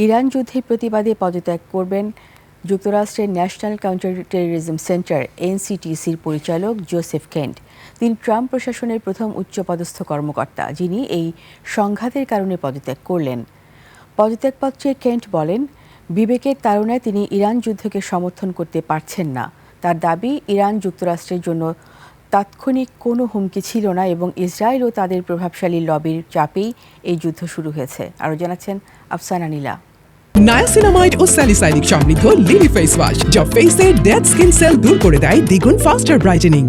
Iran যুদ্ধের প্রতিবাদে পদত্যাগ করবেন যুক্তরাষ্ট্রের ন্যাশনাল কাউন্টার টেররিজম সেন্টার এনসিটিসির পরিচালক জোসেফ কেন্ট। তিনি ট্রাম্প প্রশাসনের প্রথম উচ্চপদস্থ কর্মকর্তা, যিনি এই সংঘাতের কারণে পদত্যাগ করলেন। পদত্যাগপত্রে কেন্ট বলেন, বিবেকের তাড়নায় তিনি ইরান যুদ্ধকে সমর্থন করতে পারছেন না। তার দাবি, ইরান যুক্তরাষ্ট্রের জন্য তাৎক্ষণিক কোনো হুমকি ছিল না এবং ইসরায়েল ও তাদের প্রভাবশালী লবির চাপেই এই যুদ্ধ শুরু হয়েছে। আরও জানাচ্ছেন আফসানা নীলা। নায়াসিনামাইড ও স্যালিসাইলিক সমৃদ্ধ লিলি ফেস ওয়াশ, যা ফেসের ডেড স্কিন সেল দূর করে দেয় দ্বিগুণ ফাস্টার ব্রাইটেনিং।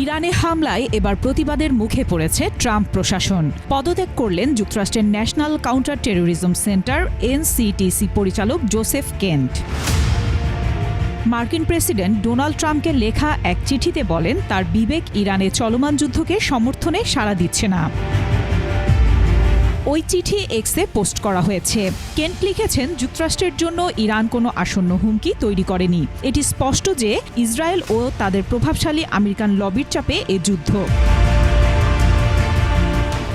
ইরানে হামলায় এবার প্রতিবাদের মুখে পড়েছে ট্রাম্প প্রশাসন। পদত্যাগ করলেন যুক্তরাষ্ট্রের ন্যাশনাল কাউন্টার টেররিজম সেন্টার এনসিটিসি পরিচালক জোসেফ কেন্ট। মার্কিন প্রেসিডেন্ট ডোনাল্ড ট্রাম্পকে লেখা এক চিঠিতে বলেন, তার বিবেক ইরানে চলমান যুদ্ধকে সমর্থনে সাড়া দিচ্ছে না। ওই চিঠি এক্সে পোস্ট করা হয়েছে। কেন্ট লিখেছেন, যুক্তরাষ্ট্রের জন্য ইরান কোনো আসন্ন হুমকি তৈরি করেনি। এটি স্পষ্ট যে ইসরায়েল ও তাদের প্রভাবশালী আমেরিকান লবির চাপে এ যুদ্ধ।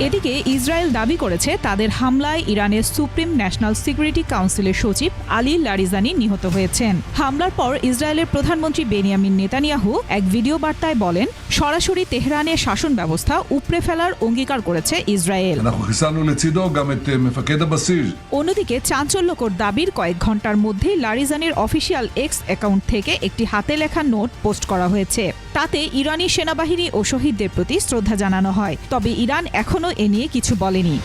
এদিকে ইসরায়েল দাবি করেছে, তাদের হামলায় ইরানের সুপ্রিম ন্যাশনাল সিকিউরিটি কাউন্সিলের সচিব আলী লারিজানি নিহত হয়েছেন। হামলার পর ইসরায়েলের প্রধানমন্ত্রী বেনিয়ামিন নেতানিয়াহু এক ভিডিও বার্তায় বলেন, সরাসরি তেহরানের শাসন ব্যবস্থা উপড়ে ফেলার অঙ্গীকার করেছে ইসরায়েল। অন্যদিকে চাঞ্চল্যকর দাবির কয়েক ঘন্টার মধ্যেই লারিজানির অফিসিয়াল এক্স অ্যাকাউন্ট থেকে একটি হাতে লেখা নোট পোস্ট করা হয়েছে। তাতে ইরানি সেনাবাহিনী ও শহীদদের প্রতি শ্রদ্ধা জানানো হয়। তবে ইরান এখনও এ নিয়ে কিছু বলেনি।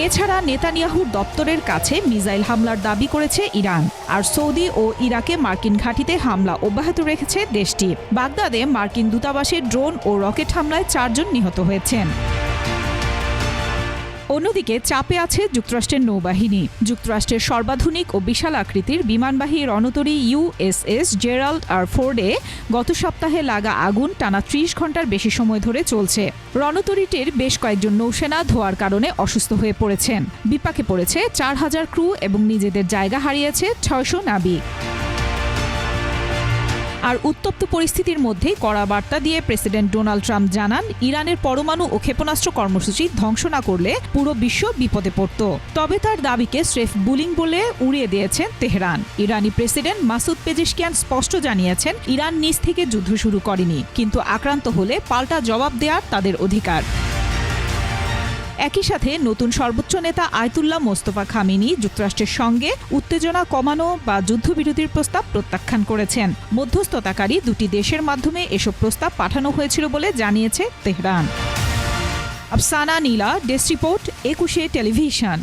এছাড়া নেতানিয়াহুর দপ্তরের কাছে মিসাইল হামলার দাবি করেছে ইরান। আর সৌদি ও ইরাকে মার্কিন ঘাঁটিতে হামলা অব্যাহত রেখেছে দেশটি। বাগদাদে মার্কিন দূতাবাসে ড্রোন ও রকেট হামলায় 4 জন নিহত হয়েছেন। অন্যদিকে চাপে আছে যুক্তরাষ্ট্রের নৌবাহিনী। যুক্তরাষ্ট্রের সর্বাধুনিক ও বিশাল আকৃতির বিমানবাহী রণতরী ইউএসএস জেরাল্ড আর ফোর্ডে গত সপ্তাহে লাগা আগুন টানা 30 ঘন্টার বেশি সময় ধরে চলছে। রণতরীটির বেশ কয়েকজন নৌসেনা ধোঁয়ার কারণে অসুস্থ হয়ে পড়েছেন। বিপাকে পড়েছে 4000 ক্রু এবং নিজেদের জায়গা হারিয়েছে 600 নাবিক। আর উত্তপ্ত পরিস্থিতির মধ্যেই কড়া বার্তা দিয়ে প্রেসিডেন্ট ডোনাল্ড ট্রাম্প জানান, ইরানের পরমাণু ও ক্ষেপণাস্ত্র কর্মসূচি ধ্বংস না করলে পুরো বিশ্ব বিপদে পড়ত। তবে তার দাবিকে স্রেফ বুলিং বলে উড়িয়ে দিয়েছেন তেহরান। ইরানি প্রেসিডেন্ট মাসুদ পেজেশকিয়ান স্পষ্ট জানিয়েছেন, ইরান নিজ থেকে যুদ্ধ শুরু করেনি, কিন্তু আক্রান্ত হলে পাল্টা জবাব দেওয়ার তাদের অধিকার। একই সাথে নতুন সর্বোচ্চ নেতা আয়াতুল্লাহ মোস্তফা খামেনি যুক্তরাষ্ট্রের সঙ্গে উত্তেজনা কমানো বা যুদ্ধবিরতির প্রস্তাব প্রত্যাখ্যান করেছেন। মধ্যস্থতাকারী দুটি দেশের মাধ্যমে এসব প্রস্তাব পাঠানো হয়েছিল বলে জানিয়েছে তেহরান। আফসানা নীলা, ডেস্ক রিপোর্ট, 21 টেলিভিশন।